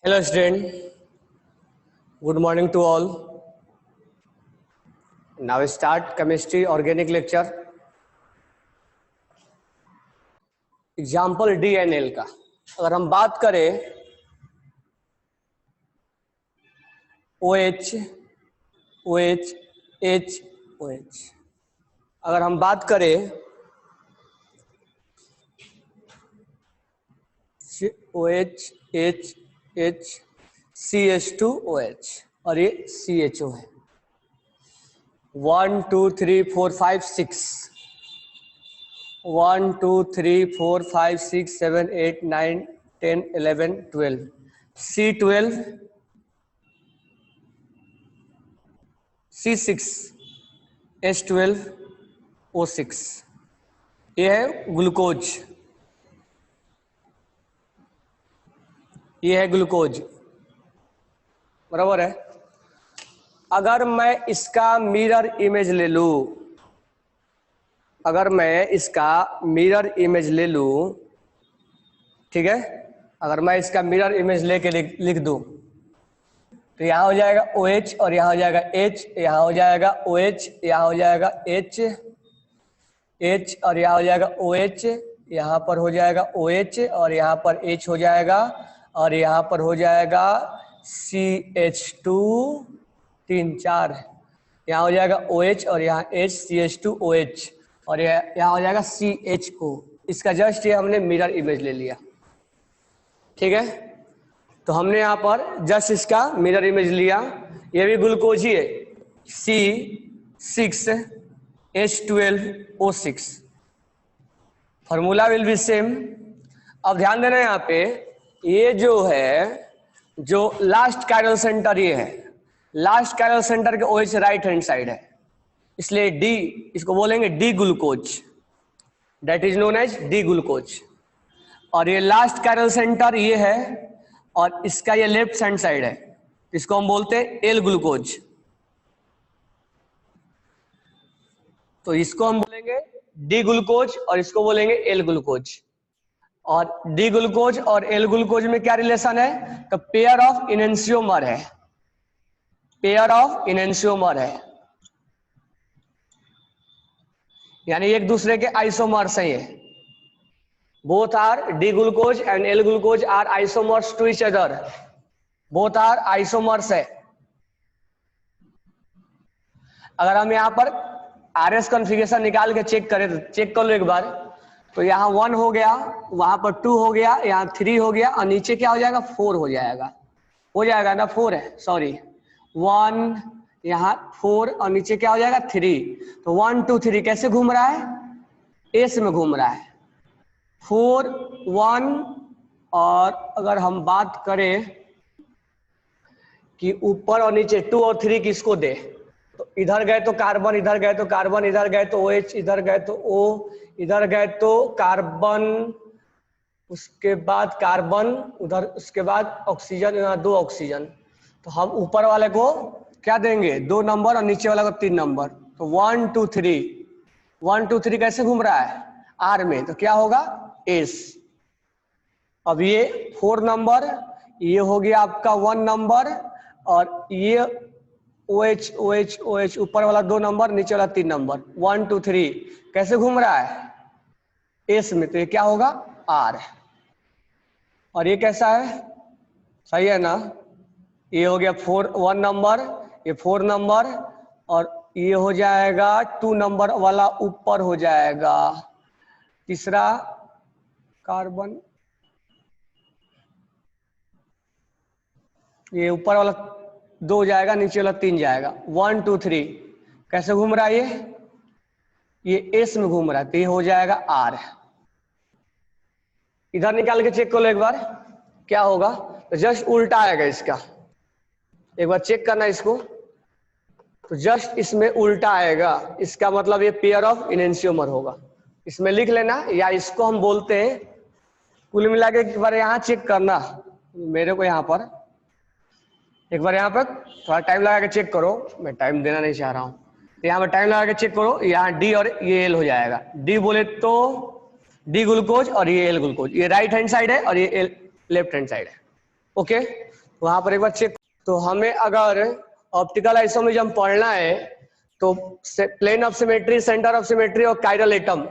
Hello student, good morning to all. Now start chemistry organic lecture. Example DNL का अगर हम बात करें OH, OH, H, OH, अगर हम बात करें OH, H, H, CH2OH और ये CHO है. 1 2 3 4 5 6 1 2 3 4 5 6 7 8 9 10 11 12 C12 C6 H12 O6 ये है ग्लूकोज. ये है ग्लूकोज, बराबर है. अगर मैं इसका मिरर इमेज ले लूं, अगर मैं इसका मिरर इमेज ले लूं, ठीक है, अगर मैं इसका मिरर इमेज लेके लिख दूं तो यहाँ हो जाएगा OH और यहाँ हो जाएगा H, यहाँ हो जाएगा OH, यहाँ हो जाएगा H, H और यहाँ हो जाएगा OH, यहाँ पर हो जाएगा OH और यहाँ पर H हो जाएगा और यहाँ पर हो जाएगा CH2 3 4, यहाँ हो जाएगा OH और यहाँ H CH2OH और यहाँ हो जाएगा CHO. इसका जस्ट ये हमने मिरर इमेज ले लिया, ठीक है. तो हमने यहाँ पर जस्ट इसका मिरर इमेज लिया. ये भी ग्लूकोज ही है, C6H12O6. Formula will be same. अब ध्यान देना यहाँ पे, ये जो है, जो लास्ट कायरल सेंटर ये है, लास्ट कायरल सेंटर के OH राइट हैंड साइड है, इसलिए D, इसको बोलेंगे D glucose, that is known as D glucose. और ये लास्ट कायरल सेंटर ये है और इसका ये लेफ्ट हैंड साइड है, इसको हम बोलते हैं L ग्लूकोज. तो इसको हम बोलेंगे D ग्लूकोज और इसको बोलेंगे L ग्लूकोज. और D ग्लूकोज और L ग्लूकोज में क्या रिलेशन है? तो पेयर ऑफ इनेंशियोमर है, पेयर ऑफ इनेंशियोमर है, यानी एक दूसरे के आइसोमर्स हैं. ये both are D glucose and L glucose are isomers to each other, both are isomers है. अगर हम यहाँ पर RS कॉन्फ़िगरेशन निकाल के चेक करें तो चेक कर लो एक बार. तो यहाँ 1 हो गया, वहां पर 2 हो गया, यहाँ 3 हो गया और नीचे क्या हो जाएगा? 4 हो जाएगा. हो जाएगा ना? 4 है, सॉरी, 1 यहाँ 4 और नीचे क्या हो जाएगा? 3. तो 1 2 3 कैसे घूम रहा है? एस में घूम रहा है. 4 1. और अगर हम बात करें कि ऊपर और नीचे 2 और 3 किसको दे, तो इधर गए तो कार्बन, इधर गए तो कार्बन, इधर गए तो OH, इधर गए तो O, इधर गए तो कार्बन, उसके बाद कार्बन उधर, उसके बाद ऑक्सीजन, यहाँ 2 ऑक्सीजन. तो हम ऊपर वाले को क्या देंगे? 2 नंबर और नीचे वाले को 3 नंबर. तो 1 2 3, 1 2 3 कैसे घूम रहा है? R में. तो क्या होगा? S. अब ये 4 नंबर, ये हो गया आपका 1 नंबर और ये OH OH OH, ऊपर वाला 2 नंबर, नीचे वाला 3 नंबर. 1 2 3 कैसे घूम रहा है? S में. तो ये क्या होगा? R. और ये कैसा है? सही है ना? ये हो गया 1 नंबर, ये 4 नंबर और ये हो जाएगा 2 नंबर वाला ऊपर हो जाएगा. तीसरा कार्बन, ये ऊपर वाला 2 जाएगा, नीचे वाला 3 जाएगा. 1 2 3 कैसे घूम रहा है? ये S में घूम रहा है, तो ये हो जाएगा R. इधर निकाल के चेक कर लो एक बार क्या होगा. तो जस्ट उल्टा आएगा इसका, एक बार चेक करना इसको. तो जस्ट इसमें उल्टा आएगा, इसका मतलब ये पेयर ऑफ इनेंशियोमर होगा. इसमें लिख लेना, या इसको हम बोलते हैं, कुल मिला के एक बार यहाँ चेक करना मेरे को, यहाँ पर एक बार यहाँ पर थोड़ा टाइम लगा के चेक करो, मैं टाइम देना नहीं चाह रहा हूँ. यहाँ पर टाइम लगा के चेक करो, यहाँ D और ये L हो जाएगा. D बोले तो D ग्लूकोज और ये L ग्लूकोज, ये राइट हैंड साइड है और ये L लेफ्ट हैंड साइड है. ओके, वहां पर एक बार चेक। तो हमें अगर ऑप्टिकल आइसोमेरिज्म पढ़ना है तो plane of symmetry, centre of symmetry और कायरल एटम,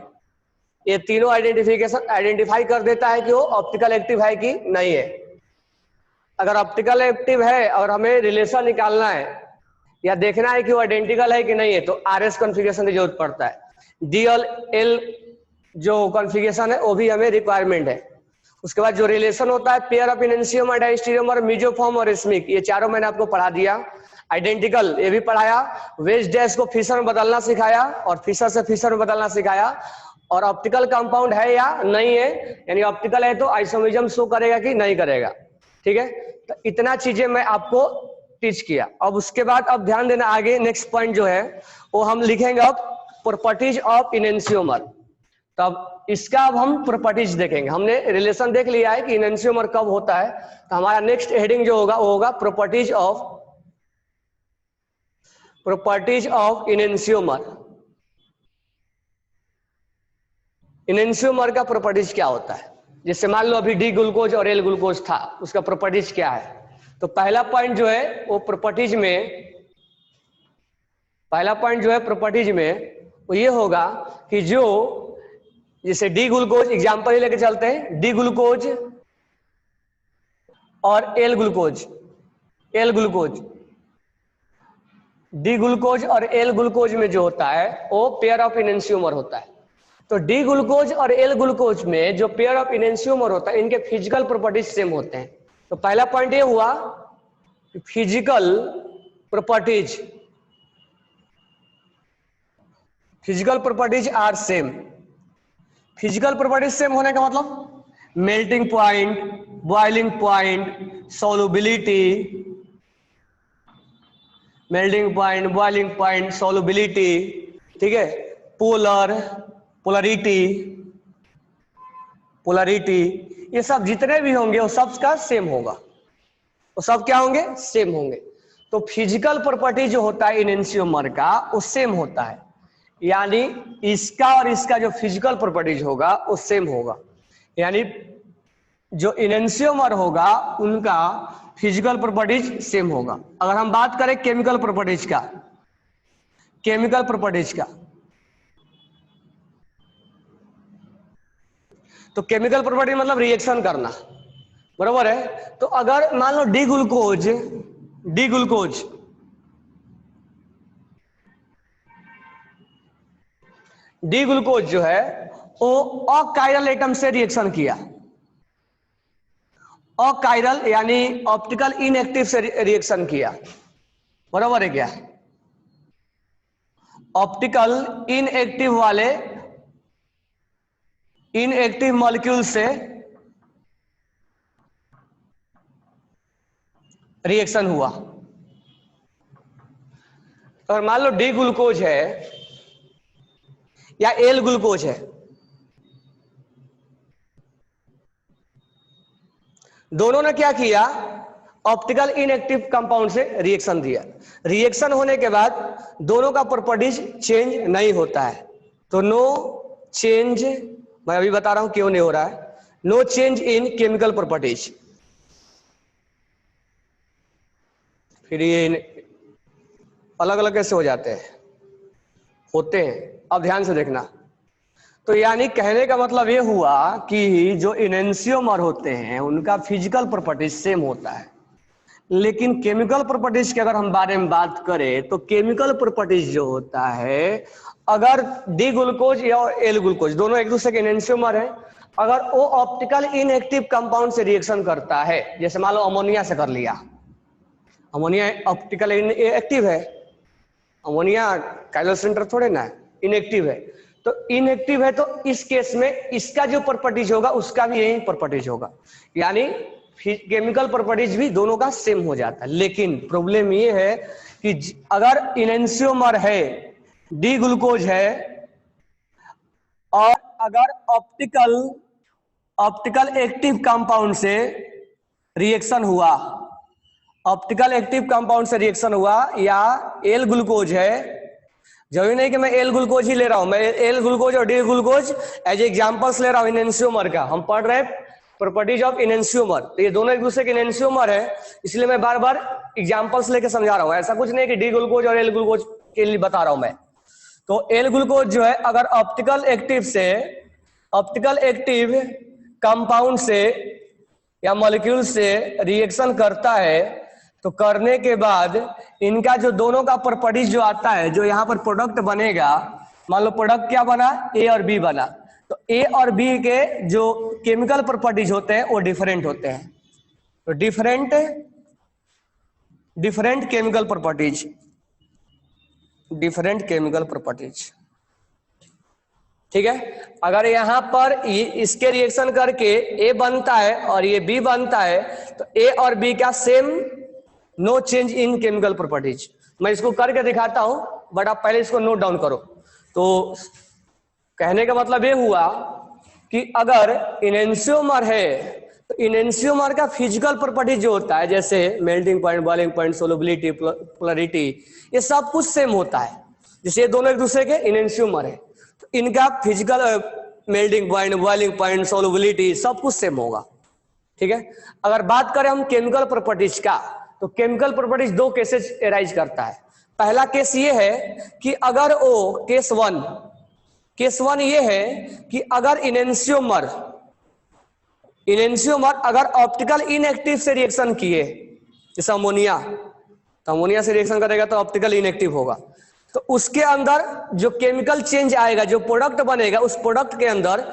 ये तीनों आइडेंटिफाई कर देता है कि वो ऑप्टिकल एक्टिव है कि नहीं है। अगर ऑप्टिकल एक्टिव है और हमें रिलेशन निकालना है या देखना है कि वो आइडेंटिकल है कि नहीं है, तो आरएस कॉन्फ़िगरेशन की जरूरत पड़ता है। डी और एल जो कॉन्फ़िगरेशन है वो भी हमें रिक्वायरमेंट है। उसके बाद जो रिलेशन होता है पेयर ऑफ इनैंसियोमर, डायस्टेरियोमर, मेसोफॉर्म और स्मिक, ये चारों मैंने आपको पढ़ा दिया। आइडेंटिकल ये भी पढ़ाया। वेज डैश को फिशर में बदलना सिखाया और फिशर से फिशर में बदलना सिखाया। और ऑप्टिकल कंपाउंड है या नहीं है, यानी ऑप्टिकल है तो आइसोमेरिज्म शो करेगा कि नहीं करेगा। ठीक है, तो इतना चीजें मैं आपको टीच किया। अब उसके बाद अब ध्यान देना, आगे नेक्स्ट पॉइंट जो है वो हम लिखेंगे अब प्रॉपर्टीज ऑफ इनैंसियोमर। तब इसका अब हम प्रॉपर्टीज देखेंगे। हमने रिलेशन देख लिया है कि इनैंसियोमर कब होता है, तो हमारा नेक्स्ट हेडिंग जो होगा वो होगा प्रॉपर्टीज ऑफ इनैंसियोमर। इनैंसियोमर का प्रॉपर्टीज क्या होता है, जैसे मान लो अभी डी ग्लूकोज और एल ग्लूकोज था, उसका प्रॉपर्टीज क्या है। तो पहला पॉइंट जो है वो प्रॉपर्टीज में वो ये होगा कि जो जैसे डी ग्लूकोज एग्जांपल ही लेके चलते हैं, डी ग्लूकोज और एल ग्लूकोज, डी ग्लूकोज और एल ग्लूकोज में जो होता है वो पेयर ऑफ इनैंसियोमर होता है। तो डी ग्लूकोज और एल ग्लूकोज में जो पेयर ऑफ इनैंसियोमर होता है इनके फिजिकल प्रॉपर्टीज सेम होते हैं। तो पहला पॉइंट ये हुआ कि physical properties are same. Physical properties same होने का मतलब melting point, boiling point, solubility, ठीक है, पोलरिटी, ये सब जितने भी होंगे वो सब का सेम होगा, वो सब क्या होंगे, सेम होंगे। तो फिजिकल प्रॉपर्टी जो होता है इनैंसियोमर का वो सेम होता है, यानी इसका और इसका जो फिजिकल प्रॉपर्टीज होगा वो सेम होगा। यानी जो इनैंसियोमर होगा उनका फिजिकल प्रॉपर्टीज सेम होगा। अगर हम बात करें केमिकल प्रॉपर्टीज का, तो केमिकल प्रॉपर्टी मतलब रिएक्शन करना, बराबर है। तो अगर मान लो डी ग्लूकोज जो है वो अकायरल एटम से रिएक्शन किया, अकायरल यानी ऑप्टिकल इनएक्टिव से रिएक्शन किया, बराबर है क्या। ऑप्टिकल इनएक्टिव मॉलिक्यूल से रिएक्शन हुआ। और मान लो डी ग्लूकोज है या एल ग्लूकोज है, दोनों ने क्या किया, ऑप्टिकल इनएक्टिव कंपाउंड से रिएक्शन दिया। रिएक्शन होने के बाद दोनों का प्रॉपर्टीज चेंज नहीं होता है, तो नो चेंज, मैं अभी बता रहा हूं क्यों नहीं हो रहा है, no change in chemical properties. फिर ये अलग अलग कैसे हो जाते हैं, होते हैं, अब ध्यान से देखना। तो यानी कहने का मतलब ये हुआ कि जो इनैंसियोमर होते हैं उनका फिजिकल प्रॉपर्टीज सेम होता है, लेकिन केमिकल प्रॉपर्टीज के अगर हम बारे में बात करें तो केमिकल प्रॉपर्टीज जो होता है, अगर डी ग्लूकोज या एल ग्लूकोज दोनों एक दूसरे के इनैंसियोमर है, अगर वो ऑप्टिकल इनएक्टिव कंपाउंड से रिएक्शन करता है, जैसे मान लो अमोनिया से कर लिया, अमोनिया ऑप्टिकल एक्टिव है, अमोनिया काइरल सेंटर थोड़े ना इनएक्टिव है, तो इनएक्टिव है तो इस केस में इसका जो प्रॉपर्टीज होगा उसका भी यही प्रॉपर्टीज होगा, यानी केमिकल प्रॉपर्टीज भी दोनों का सेम हो जाता है। लेकिन प्रॉब्लम ये है कि अगर इनैंसियोमर है, डी ग्लूकोज है, और अगर ऑप्टिकल एक्टिव कंपाउंड से रिएक्शन हुआ, ऑप्टिकल एक्टिव कंपाउंड से रिएक्शन हुआ, या एल ग्लूकोज है, जरूरी नहीं कि मैं एल ग्लूकोज ही ले रहा हूं, मैं एल ग्लूकोज और डी ग्लूकोज एज एग्जांपल्स ले रहा हूं इनैंसियोमर का। हम पढ़ रहे प्रॉपर्टीज ऑफ इनेंशियोमर। तो ये दोनों एक दूसरे के इनेंशियोमर है, इसलिए मैं बार बार एग्जांपल्स लेके समझा रहा हूँ। ऐसा कुछ नहीं कि डी ग्लूकोज और एल ग्लूकोज के लिए बता रहा हूं मैं। तो एल ग्लूकोज जो है अगर ऑप्टिकल एक्टिव कंपाउंड से या मॉलिक्यूल से रिएक्शन करता है, तो करने के बाद इनका जो दोनों का प्रॉपर्टीज जो आता है, जो यहाँ पर प्रोडक्ट बनेगा, मान लो प्रोडक्ट क्या बना, ए और बी बना, तो ए और बी के जो केमिकल प्रॉपर्टीज होते हैं वो डिफरेंट होते हैं। तो डिफरेंट केमिकल प्रॉपर्टीज, ठीक है। अगर यहां पर इसके रिएक्शन करके ए बनता है और ये बी बनता है, तो ए और बी का same, no change in chemical properties. मैं इसको करके दिखाता हूं, बट आप पहले इसको नोट डाउन करो। तो कहने का मतलब ये हुआ कि अगर इनेंशियोमर है तो इनेंशियोमर का फिजिकल प्रॉपर्टी जो होता है, जैसे melting point, boiling point, solubility, polarity, ये सब कुछ सेम होता है। जैसे ये दोनों एक दूसरे के इनेंशियोमर है, तो इनका physical melting point, boiling point, solubility सब कुछ सेम होगा, ठीक है। अगर बात करें हम केमिकल प्रॉपर्टीज का, तो केमिकल प्रॉपर्टीज दो केसेस एराइज करता है। पहला केस ये है कि अगर वो केस वन ये है कि अगर इनेंशियोमर अगर ऑप्टिकल इनएक्टिव से रिएक्शन किए, जैसे अमोनिया, तो अमोनिया से रिएक्शन करेगा तो ऑप्टिकल इनएक्टिव होगा, तो उसके अंदर जो केमिकल चेंज आएगा, जो प्रोडक्ट बनेगा, उस प्रोडक्ट के अंदर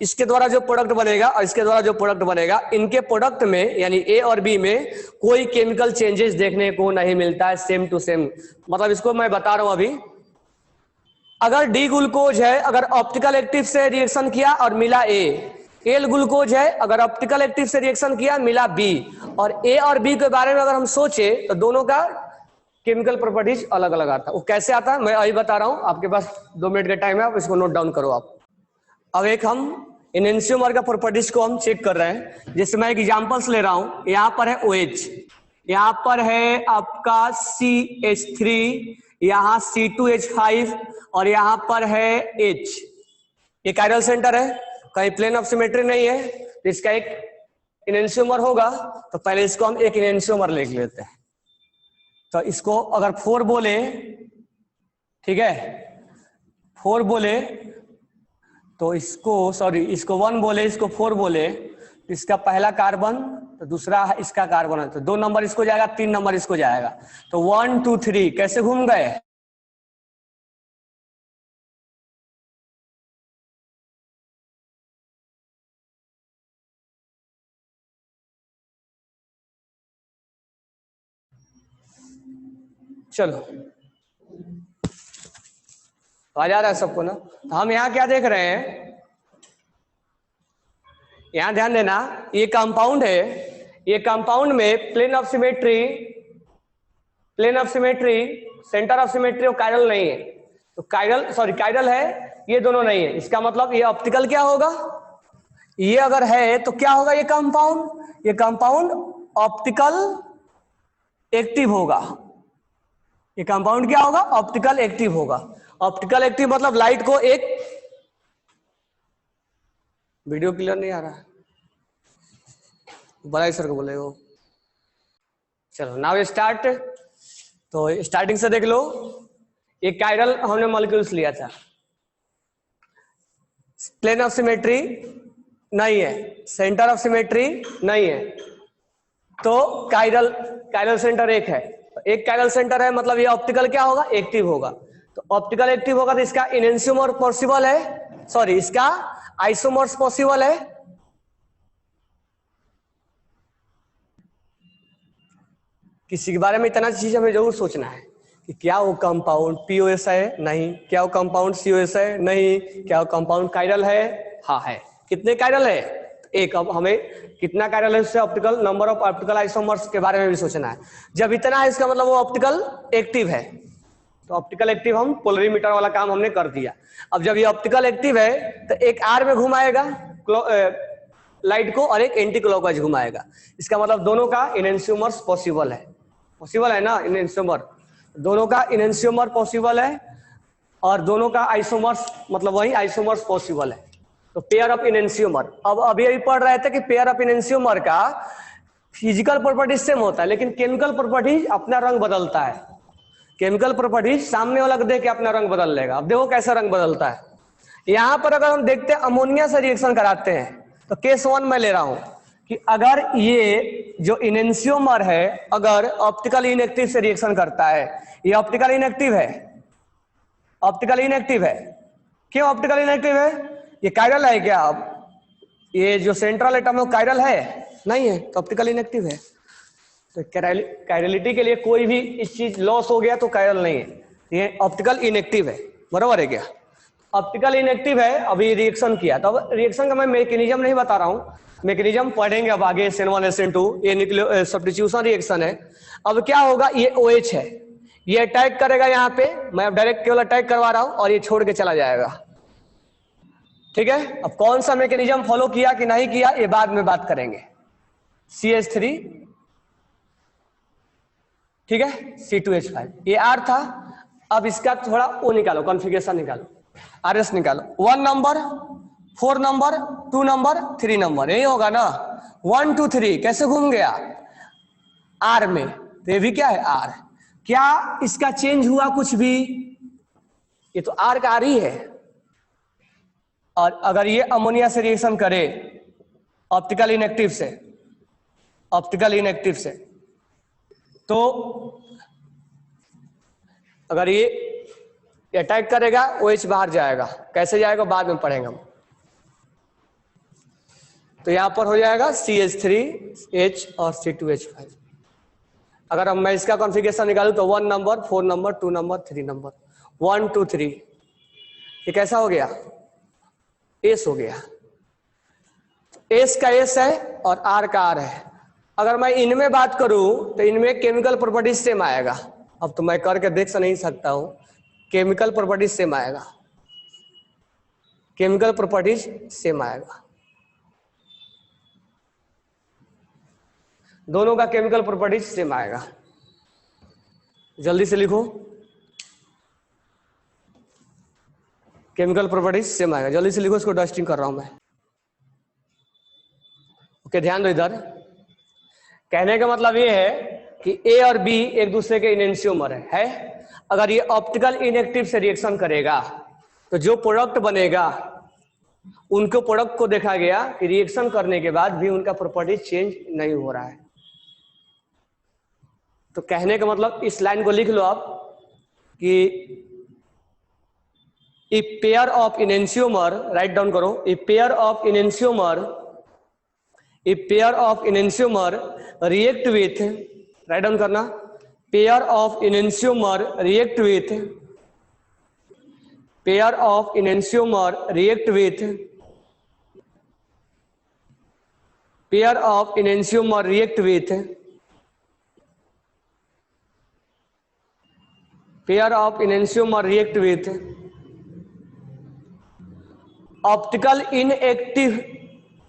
इसके द्वारा जो प्रोडक्ट बनेगा और इसके द्वारा जो प्रोडक्ट बनेगा, इनके प्रोडक्ट में यानी ए और बी में कोई केमिकल चेंजेस देखने को नहीं मिलता है, सेम टू सेम। मतलब इसको मैं बता रहा हूं अभी, अगर डी ग्लूकोज है, अगर ऑप्टिकल एक्टिव से रिएक्शन किया और मिला ए, एल ग्लूकोज है, अगर ऑप्टिकल एक्टिव से रिएक्शन किया मिला बी, और ए और बी के बारे में अगर हम सोचे तो दोनों का केमिकल प्रॉपर्टीज अलग अलग आता है। वो कैसे आता है मैं अभी बता रहा हूं, आपके पास 2 मिनट का टाइम है, आप इसको नोट डाउन करो आप। अब एक हम इनेंशियोमर का प्रॉपर्टीज को हम चेक कर रहे हैं। जैसे मैं एक एग्जांपल्स ले रहा हूं, यहाँ पर है OH, यहाँ पर है आपका CH3, यहाँ C2H5 और यहाँ पर है H। ये कायरल सेंटर है, कहीं प्लेन ऑफ सिमेट्री नहीं है, तो इसका एक इनेंशियोमर होगा। तो पहले इसको हम एक इनेंशियोमर लिख लेते हैं। तो इसको अगर 4 बोले, ठीक है, 4 बोले तो इसको 1 बोले, इसको 4 बोले, तो इसका पहला कार्बन, तो दूसरा इसका कार्बन है, तो 2 नंबर इसको जाएगा, 3 नंबर इसको जाएगा। तो 1 2 3 कैसे घूम गए, चलो आ जा रहा है सबको ना। तो हम यहाँ क्या देख रहे हैं, यहां ध्यान देना, ये कंपाउंड है, ये कंपाउंड में plane of symmetry, centre of symmetry और कायरल नहीं है। तो कायरल है, ये दोनों नहीं है। इसका मतलब ये ऑप्टिकल क्या होगा, ये अगर है तो क्या होगा, ये कंपाउंड ऑप्टिकल एक्टिव होगा। ये कंपाउंड क्या होगा, ऑप्टिकल एक्टिव होगा। ऑप्टिकल एक्टिव मतलब लाइट को एक, वीडियो क्लियर नहीं आ रहा है, बड़ा सर को बोले वो। चलो नाउ स्टार्ट। तो स्टार्टिंग से देख लो, ये कायरल हमने मॉलिक्यूल्स लिया था, प्लेन ऑफ सिमेट्री नहीं है, सेंटर ऑफ सिमेट्री नहीं है, तो कायरल सेंटर एक है। एक कायरल सेंटर है मतलब ये ऑप्टिकल क्या होगा, एक्टिव होगा। तो ऑप्टिकल एक्टिव होगा तो इसका इनेंशियोमर पॉसिबल है, इसका आइसोमर्स पॉसिबल है। किसी के बारे में इतना चीज हमें जरूर सोचना है कि क्या वो कंपाउंड POS है, नहीं, क्या वो कंपाउंड COS है, नहीं, क्या वो कंपाउंड कायरल है, हाँ है। कितने कायरल है, एक। अब हमें कितना कायरल है उससे optical, number of optical isomers के बारे में भी सोचना है। जब इतना है इसका मतलब वो ऑप्टिकल एक्टिव है। तो ऑप्टिकल एक्टिव हम पोलरीमीटर वाला काम हमने कर दिया। अब जब ये ऑप्टिकल एक्टिव है तो एक R में घुमाएगा लाइट को और एक एंटी क्लॉकवाइज घुमाएगा। इसका मतलब दोनों का इनेंशियोमर्स पॉसिबल है ना, इनेंशियोमर, दोनों का इनेंशियोमर पॉसिबल है और दोनों का आइसोमर्स मतलब वही आइसोमर्स पॉसिबल है। तो पेयर ऑफ इनेंशियोमर, अब अभी पढ़ रहे थे कि पेयर ऑफ इनेंशियोमर का फिजिकल प्रॉपर्टीज सेम होता है, लेकिन केमिकल प्रॉपर्टीज अपना रंग बदलता है। केमिकल प्रॉपर्टीज सामने वाला को देख के अपना रंग बदल लेगा। अब देखो कैसा रंग बदलता है। यहां पर अगर हम देखते हैं अमोनिया से रिएक्शन कराते हैं, तो केस 1 में ले रहा हूं कि अगर ये जो इनेंशियोमर है अगर ऑप्टिकल इनएक्टिव से रिएक्शन करता है, ये ऑप्टिकल इनएक्टिव है, ऑप्टिकल इनएक्टिव है। क्यों ऑप्टिकल इनएक्टिव है? ये कायरल है क्या? अब ये जो सेंट्रल एटम है वो कायरल है? नहीं है, तो ऑप्टिकल इनएक्टिव है। तो कायरलिटी के लिए कोई भी इस चीज लॉस हो गया तो कायरल नहीं है, ये ऑप्टिकल इनएक्टिव है। बराबर है क्या? ऑप्टिकल इनएक्टिव है, अभी रिएक्शन किया। तो अब रिएक्शन का मैं मैकेनिज्म नहीं बता रहा हूं, मैकेनिज्म पढ़ेंगे अब आगे SN1 SN2, ये न्यूक्लियो सब्स्टिट्यूशन रिएक्शन है। अब क्या होगा, ये OH है, ये अटैक करेगा यहाँ पे, मैं अब डायरेक्ट केवल अटैक करवा रहा हूं और ये छोड़ के चला जाएगा। ठीक है, अब कौन सा मैकेनिज्म फॉलो किया कि नहीं किया ये बाद में बात करेंगे। CH3, ठीक है, C2H5, ये R था। अब इसका थोड़ा वो निकालो, कॉन्फ़िगरेशन निकालो, RS निकालो। 1 नंबर, 4 नंबर, 2 नंबर, 3 नंबर, यही होगा ना। 1 2 3 कैसे घूम गया? R में, तो ये भी क्या है? R। क्या इसका चेंज हुआ कुछ भी? ये तो R का R ही है। और अगर ये अमोनिया से रिएक्शन करे ऑप्टिकल इनएक्टिव से, ऑप्टिकल इनएक्टिव से, तो अगर ये अटैक करेगा OH बाहर जाएगा। कैसे जाएगा बाद में पढ़ेंगे हम। तो यहां पर हो जाएगा CH3H और C2H5। अगर मैं इसका कॉन्फ़िगरेशन निकालूं तो 1 नंबर, 4 नंबर, 2 नंबर, 3 नंबर, 1 2 3, ये कैसा हो गया? एस हो गया। एस का एस है और आर का आर है। अगर मैं इनमें बात करूं तो इनमें केमिकल प्रॉपर्टीज सेम आएगा। अब तो मैं करके देख नहीं सकता हूं, केमिकल प्रॉपर्टीज सेम आएगा, केमिकल प्रॉपर्टीज सेम आएगा। दोनों का केमिकल प्रॉपर्टीज सेम आएगा। जल्दी से लिखो, केमिकल प्रॉपर्टीज सेम आएगा। जल्दी से लिखो, इसको डस्टिंग कर रहा हूं मैं। ओके, ध्यान दो इधर। कहने का मतलब ये है कि A और B एक दूसरे के इनेंशियोमर है। अगर ये ऑप्टिकल इनएक्टिव से रिएक्शन करेगा तो जो प्रोडक्ट बनेगा, उनको प्रोडक्ट को देखा गया कि रिएक्शन करने के बाद भी उनका प्रॉपर्टी चेंज नहीं हो रहा है। तो कहने का मतलब इस लाइन को लिख लो आप कि a pair of enantiomer, write down करो, a pair of enantiomer, a pair of enantiomer react with, write down करना, pair of enantiomer react with, pair of enantiomer react with, pair of enantiomer react with, pair of enantiomer react with optical inactive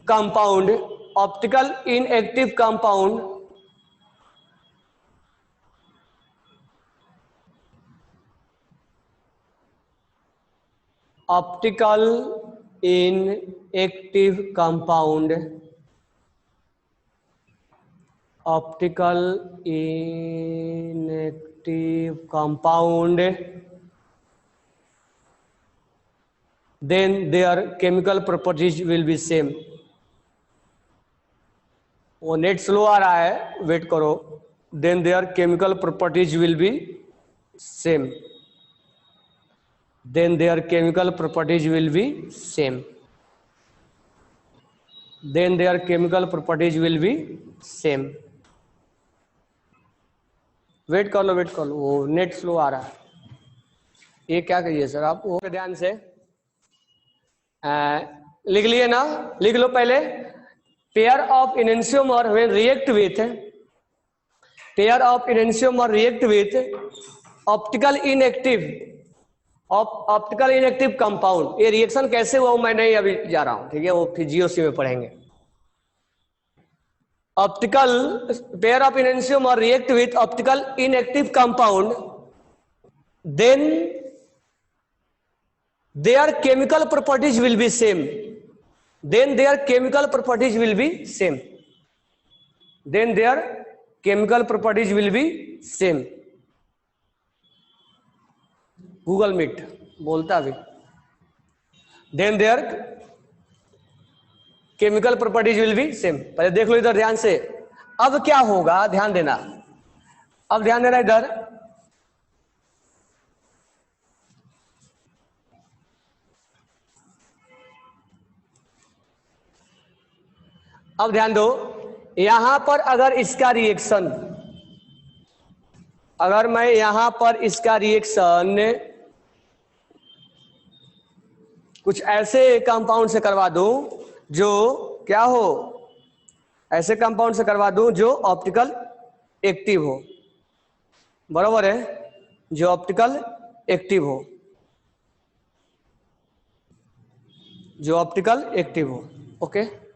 compound, optical inactive compound, optical inactive compound, optical inactive compound, then their chemical properties will be same। वो net slow आ रहा है, wait करो। then their chemical properties will be same, then their chemical properties will be same, then their chemical properties will be same। Wait कर लो, wait कर लो, वो net slow आ रहा है। ये क्या कहिए सर आप, वो ध्यान से लिख लिए ना, लिख लो पहले। Pair of enantiomer when react with, pair of enantiomer react with optical inactive, optical inactive compound. ये रिएक्शन कैसे हुआ मैं नहीं अभी जा रहा हूं, ठीक है, वो फिर GOC में पढ़ेंगे। Optical pair of enantiomer react with optical inactive compound, then their chemical properties will be same। then their chemical properties will be same, then their chemical properties will be same. Google Meet बोलता अभी, then their chemical properties will be same. पहले देख लो इधर ध्यान से, अब क्या होगा ध्यान देना, अब ध्यान देना इधर, अब ध्यान दो, यहां पर अगर इसका रिएक्शन, अगर मैं यहां पर इसका रिएक्शन कुछ ऐसे कंपाउंड से करवा दूं जो क्या हो, ऐसे कंपाउंड से करवा दूं जो ऑप्टिकल एक्टिव हो, बराबर है, जो ऑप्टिकल एक्टिव हो, जो ऑप्टिकल एक्टिव हो, ओके।